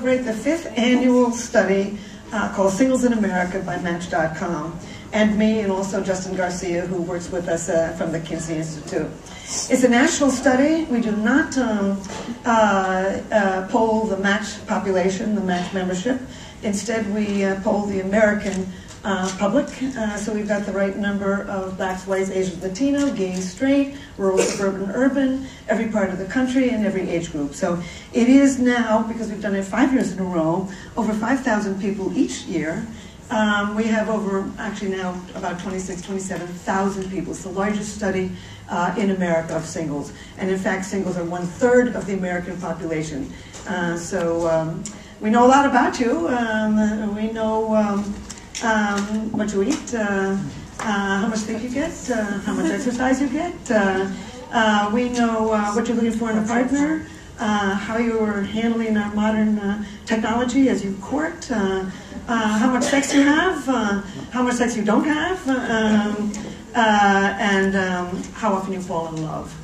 celebrate the 5th annual study called Singles in America by Match.com, and me, and also Justin Garcia, who works with us from the Kinsey Institute. It's a national study. We do not poll the Match population, the Match membership. Instead, we poll the American public. So we've got the right number of blacks, whites, Asians, Latino, gay, straight, rural, suburban, urban, every part of the country and every age group. So it is now, because we've done it 5 years in a row, over 5,000 people each year. We have over, actually now, about 26, 27,000 people. It's the largest study in America of singles. And in fact, singles are 1/3 of the American population. We know a lot about you. We know what you eat, how much sleep you get, how much exercise you get. We know what you're looking for in a partner, how you're handling our modern technology as you court, how much sex you have, how much sex you don't have, and how often you fall in love.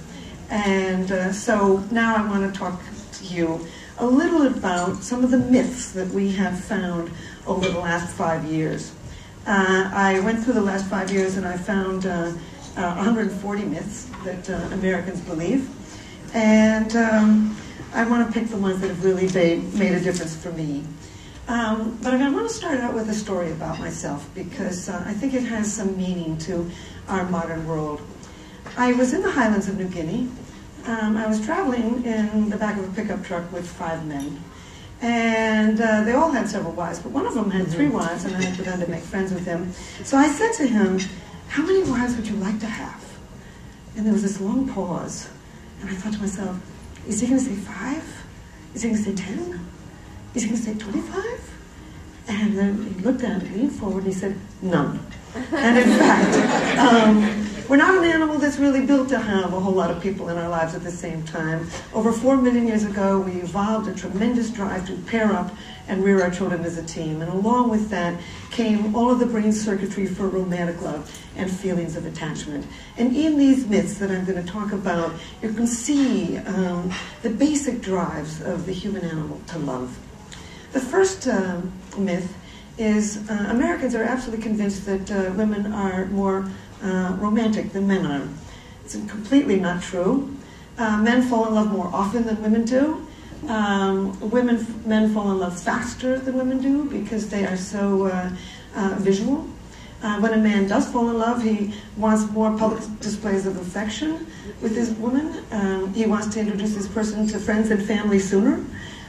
And so now I want to talk to you a little about some of the myths that we have found over the last 5 years. I went through the last 5 years and I found 140 myths that Americans believe. And I want to pick the ones that have really made a difference for me. But I want to start out with a story about myself because I think it has some meaning to our modern world. I was in the highlands of New Guinea. I was traveling in the back of a pickup truck with 5 men. And they all had several wives, but one of them had 3 wives, and I had begun to make friends with him. So I said to him, "How many wives would you like to have?" And there was this long pause. And I thought to myself, is he going to say 5? Is he going to say 10? Is he going to say 25? And then he looked at me, leaned forward, and he said, "None." And in fact, we're not an animal that's really built to have a whole lot of people in our lives at the same time. Over 4 million years ago, we evolved a tremendous drive to pair up and rear our children as a team. And along with that came all of the brain circuitry for romantic love and feelings of attachment. And in these myths that I'm going to talk about, you can see the basic drives of the human animal to love. The first myth is Americans are absolutely convinced that women are more romantic than men are. It's completely not true. Men fall in love more often than women do. Men fall in love faster than women do because they are so visual. When a man does fall in love, he wants more public displays of affection with his woman. He wants to introduce this person to friends and family sooner.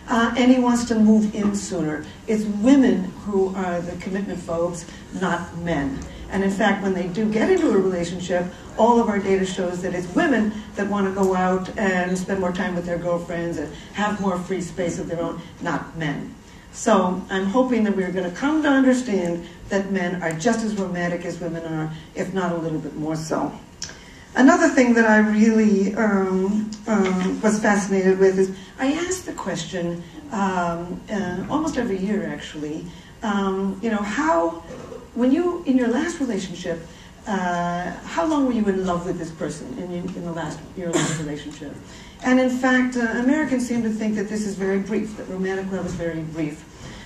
And he wants to move in sooner. It's women who are the commitment phobes, not men. And in fact, when they do get into a relationship, all of our data shows that it's women that want to go out and spend more time with their girlfriends and have more free space of their own, not men. So I'm hoping that we're going to come to understand that men are just as romantic as women are, if not a little bit more so. Another thing that I really was fascinated with is I asked the question almost every year, actually, when you, in your last relationship, how long were you in love with this person in your last relationship? And in fact, Americans seem to think that this is very brief, that romantic love is very brief.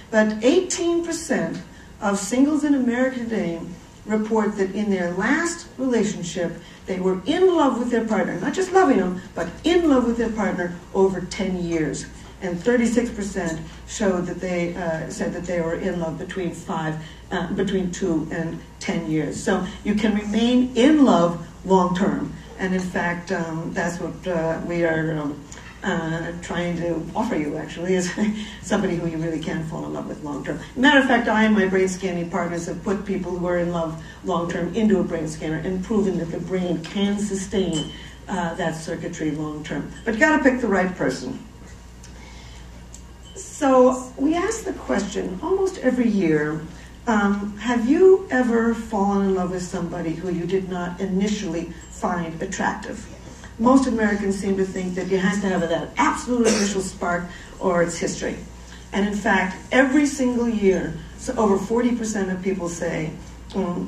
But 18% of singles in America today report that in their last relationship, they were in love with their partner, not just loving them, but in love with their partner over 10 years. And 36% showed that they said that they were in love between 2 and 10 years. So you can remain in love long term. And in fact, that's what we are trying to offer you, actually, is somebody who you really can fall in love with long term. Matter of fact, I and my brain scanning partners have put people who are in love long term into a brain scanner and proven that the brain can sustain that circuitry long term. But you got to pick the right person. So we ask the question almost every year, have you ever fallen in love with somebody who you did not initially find attractive? Most Americans seem to think that you have to have that absolute initial spark or it's history. And in fact, every single year, so over 40% of people say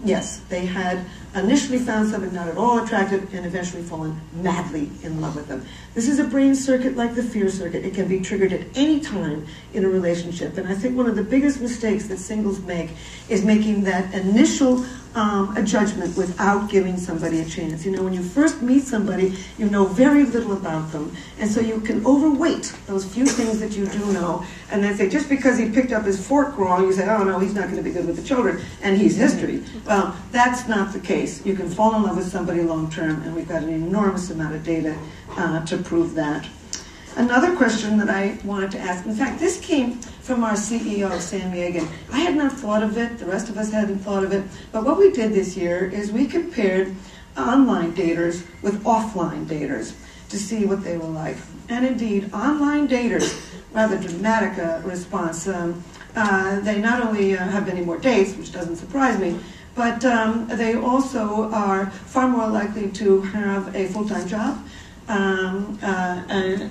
Yes, they had initially found something not at all attractive and eventually fallen madly in love with them. This is a brain circuit like the fear circuit. It can be triggered at any time in a relationship. And I think one of the biggest mistakes that singles make is making that initial a judgment without giving somebody a chance. You know, when you first meet somebody, you know very little about them. And so you can overweight those few things that you do know. And then say, just because he picked up his fork wrong, you say, oh no, he's not going to be good with the children. And he's history. Well, that's not the case. You can fall in love with somebody long term, and we've got an enormous amount of data to prove that. Another question that I wanted to ask, in fact, this came from our CEO, Sam Yegan. I had not thought of it, the rest of us hadn't thought of it, but what we did this year is we compared online daters with offline daters to see what they were like. And indeed, online daters, rather dramatic response. They not only have many more dates, which doesn't surprise me, but they also are far more likely to have a full-time job, and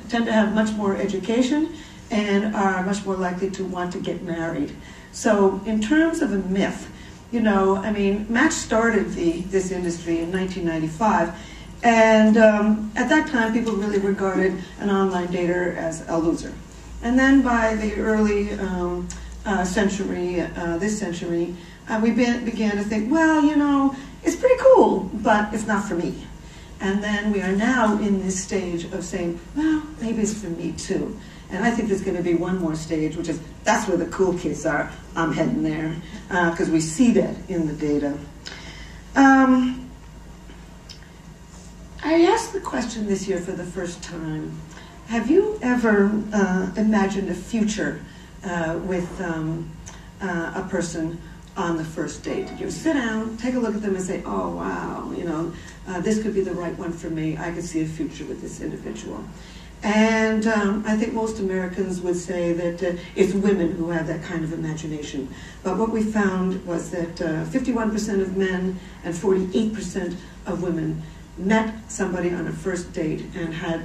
tend to have much more education, and are much more likely to want to get married. So in terms of a myth, you know, I mean, Match started this industry in 1995, and at that time people really regarded an online dater as a loser. And then by the early this century, we began to think, well, you know, it's pretty cool, but it's not for me. And then we are now in this stage of saying, well, maybe it's for me too. And I think there's going to be one more stage, which is, that's where the cool kids are. I'm heading there, because we see that in the data. I asked the question this year for the first time, have you ever imagined a future with a person on the first date? Did you sit down, take a look at them and say, oh wow, you know, this could be the right one for me. I could see a future with this individual. And I think most Americans would say that it's women who have that kind of imagination. But what we found was that 51% of men and 48% of women met somebody on a first date and had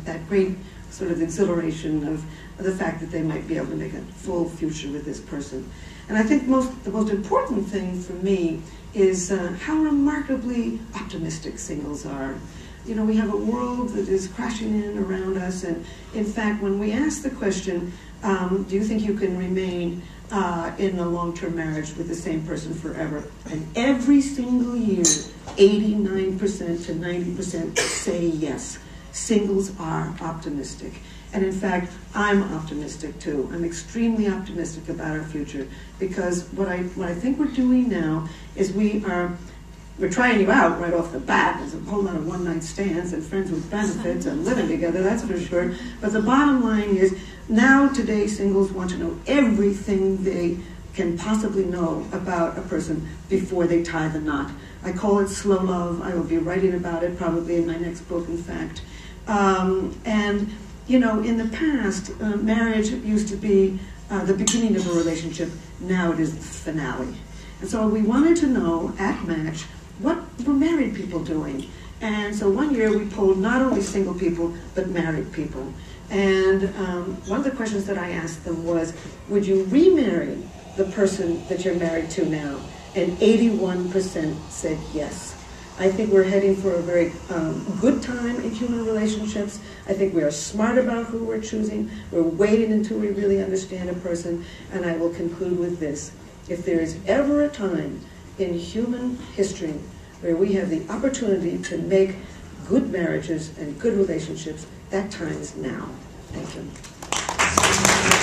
that great sort of exhilaration of the fact that they might be able to make a full future with this person. And I think the most important thing for me is how remarkably optimistic singles are. You know, we have a world that is crashing in around us, and in fact, when we ask the question, do you think you can remain in a long-term marriage with the same person forever? And every single year, 89% to 90% say yes. Singles are optimistic. And in fact, I'm optimistic too. I'm extremely optimistic about our future, because what I think we're doing now is we're trying you out right off the bat. There's a whole lot of one-night stands and friends with benefits and living together, that's for sure. But the bottom line is, now today singles want to know everything they can possibly know about a person before they tie the knot. I call it slow love. I will be writing about it probably in my next book, in fact. And you know, in the past, marriage used to be the beginning of a relationship. Now it is the finale. And so we wanted to know at Match, what were married people doing? And so one year we polled not only single people, but married people. And one of the questions that I asked them was, would you remarry the person that you're married to now? And 81% said yes. I think we're heading for a very good time in human relationships. I think we are smart about who we're choosing. We're waiting until we really understand a person. And I will conclude with this. If there is ever a time in human history where we have the opportunity to make good marriages and good relationships, that time is now. Thank you.